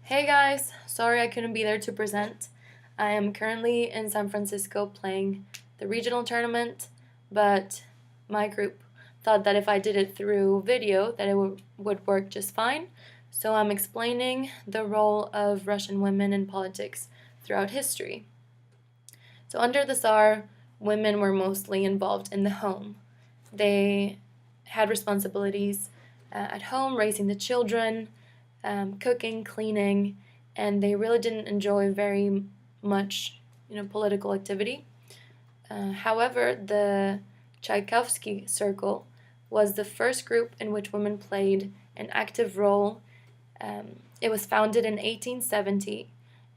Hey guys, sorry I couldn't be there to present. I am currently in San Francisco playing the regional tournament, but my group thought that if I did it through video that it would work just fine. So I'm explaining the role of Russian women in politics throughout history. So under the Tsar, women were mostly involved in the home. They had responsibilities at home, raising the children, cooking, cleaning, and they really didn't enjoy very much, political activity. However, the Tchaikovsky Circle was the first group in which women played an active role. It was founded in 1870,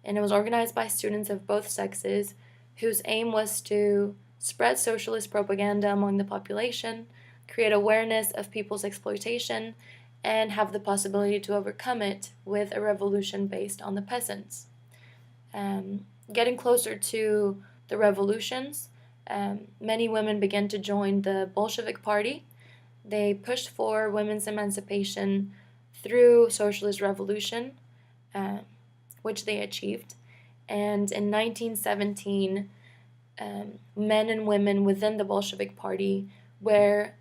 and it was organized by students of both sexes, whose aim was to spread socialist propaganda among the population, create awareness of people's exploitation, and have the possibility to overcome it with a revolution based on the peasants. Getting closer to the revolutions, many women began to join the Bolshevik Party. They pushed for women's emancipation through socialist revolution, uh, which they achieved. And in 1917, men and women within the Bolshevik Party were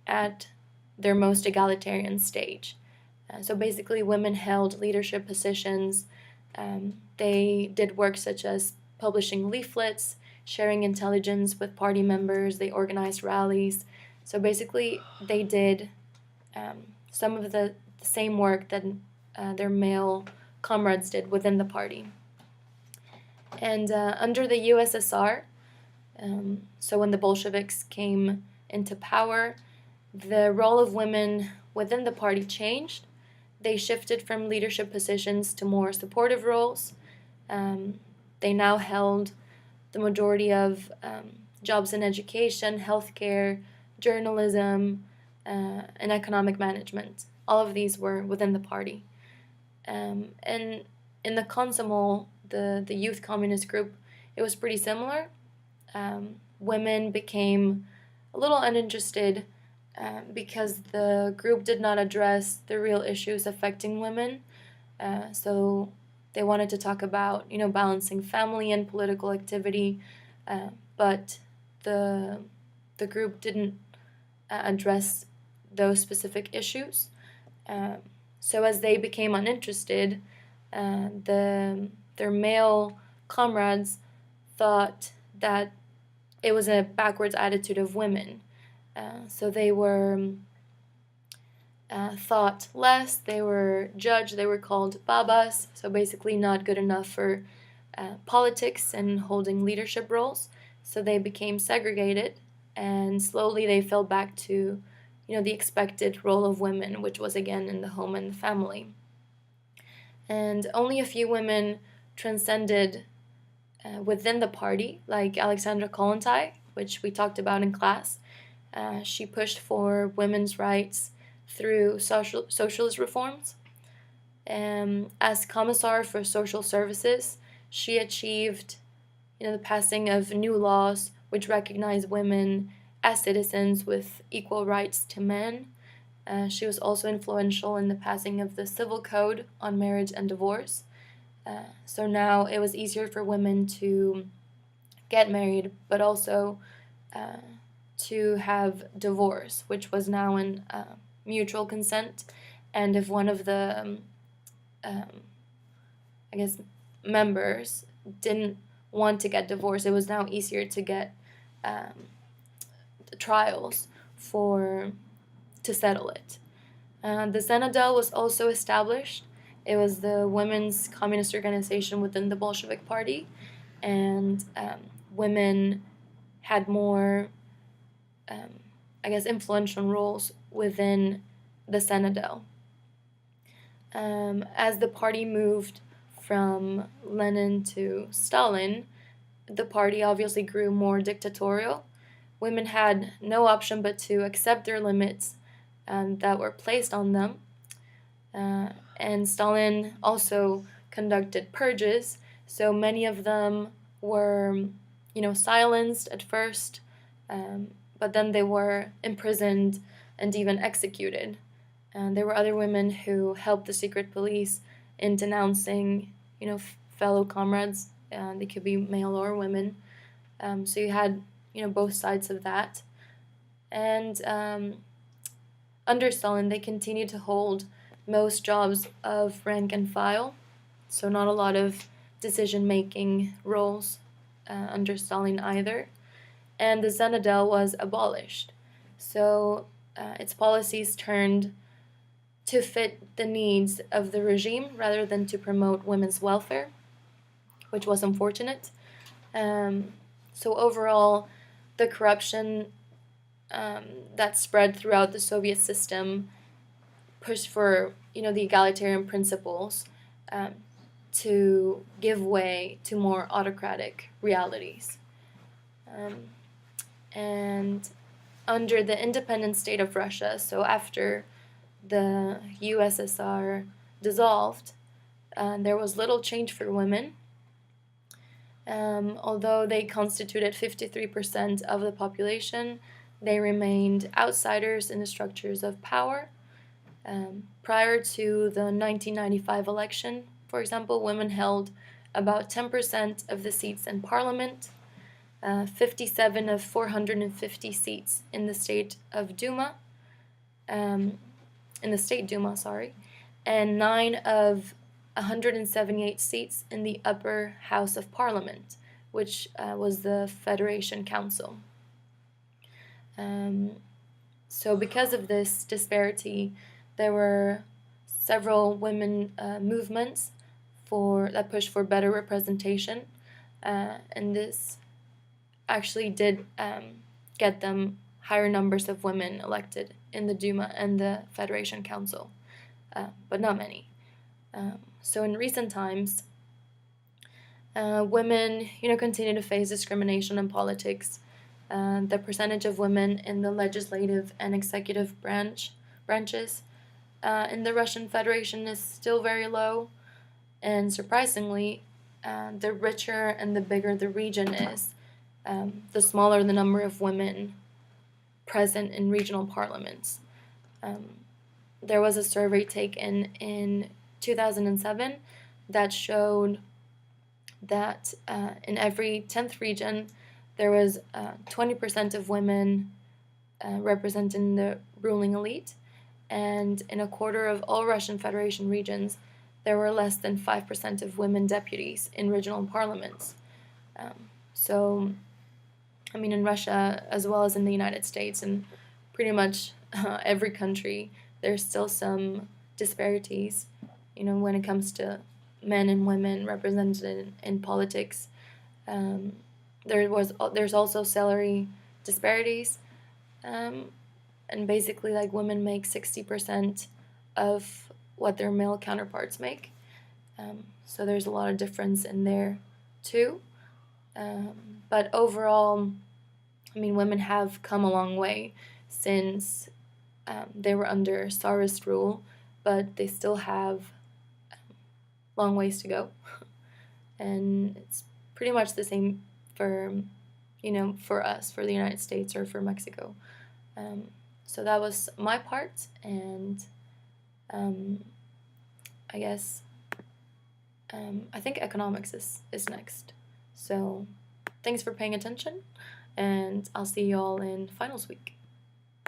at their most egalitarian stage. So basically, women held leadership positions. They did work such as publishing leaflets, sharing intelligence with party members, they organized rallies. So basically, they did some of the same work that their male comrades did within the party. And under the USSR, so when the Bolsheviks came into power, the role of women within the party changed. They shifted from leadership positions to more supportive roles. They now held the majority of jobs in education, healthcare, journalism, and economic management. All of these were within the party. And in the Komsomol, the youth communist group, it was pretty similar. Women became a little uninterested because the group did not address the real issues affecting women. So they wanted to talk about, balancing family and political activity, but the group didn't address those specific issues. So as they became uninterested, their male comrades thought that it was a backwards attitude of women. So they were thought less, they were judged, they were called babas, so basically not good enough for politics and holding leadership roles. So they became segregated, and slowly they fell back to, the expected role of women, which was again in the home and the family. And only a few women transcended within the party, like Alexandra Kollontai, which we talked about in class. She pushed for women's rights through socialist reforms. As Commissar for Social Services, she achieved, the passing of new laws which recognize women as citizens with equal rights to men. She was also influential in the passing of the Civil Code on marriage and divorce. So now it was easier for women to get married, but also to have divorce, which was now in mutual consent. And if one of the, members didn't want to get divorced, it was now easier to get trials to settle it. The Zenadel was also established. It was the women's communist organization within the Bolshevik Party, and women had more, influential roles within the Zenadel. As the party moved from Lenin to Stalin, the party obviously grew more dictatorial. Women had no option but to accept their limits that were placed on them. And Stalin also conducted purges, so many of them were, silenced at first, but then they were imprisoned and even executed. And there were other women who helped the secret police in denouncing, fellow comrades. They could be male or women. So you had, both sides of that. And under Stalin, they continued to hold most jobs of rank and file, so not a lot of decision-making roles under Stalin either. And the Zenadel was abolished. So its policies turned to fit the needs of the regime rather than to promote women's welfare, which was unfortunate. So overall, the corruption that spread throughout the Soviet system pushed for, the egalitarian principles to give way to more autocratic realities. And under the independent state of Russia, so after the USSR dissolved, there was little change for women. Although they constituted 53% of the population, they remained outsiders in the structures of power. Prior to the 1995 election, for example, women held about 10% of the seats in parliament, 57 of 450 seats in the State Duma, and 9 of 178 seats in the upper house of parliament, which was the Federation Council. So because of this disparity, there were several women movements that pushed for better representation, and this actually did get them higher numbers of women elected in the Duma and the Federation Council, but not many. So in recent times, women, continue to face discrimination in politics. The percentage of women in the legislative and executive branches in the Russian Federation is still very low, and surprisingly, the richer and the bigger the region is, the smaller the number of women present in regional parliaments. There was a survey taken in 2007 that showed that in every 10th region, there was 20% of women representing the ruling elite, and in a quarter of all Russian Federation regions, there were less than 5% of women deputies in regional parliaments. So, in Russia, as well as in the United States, and pretty much every country, there's still some disparities, when it comes to men and women represented in politics. There's also salary disparities, and basically, women make 60% of what their male counterparts make. So there's a lot of difference in there too. But overall, women have come a long way since they were under Tsarist rule, but they still have long ways to go. And it's pretty much the same for, for us, for the United States or for Mexico. So that was my part, and I guess I think economics is next. So thanks for paying attention, and I'll see you all in finals week.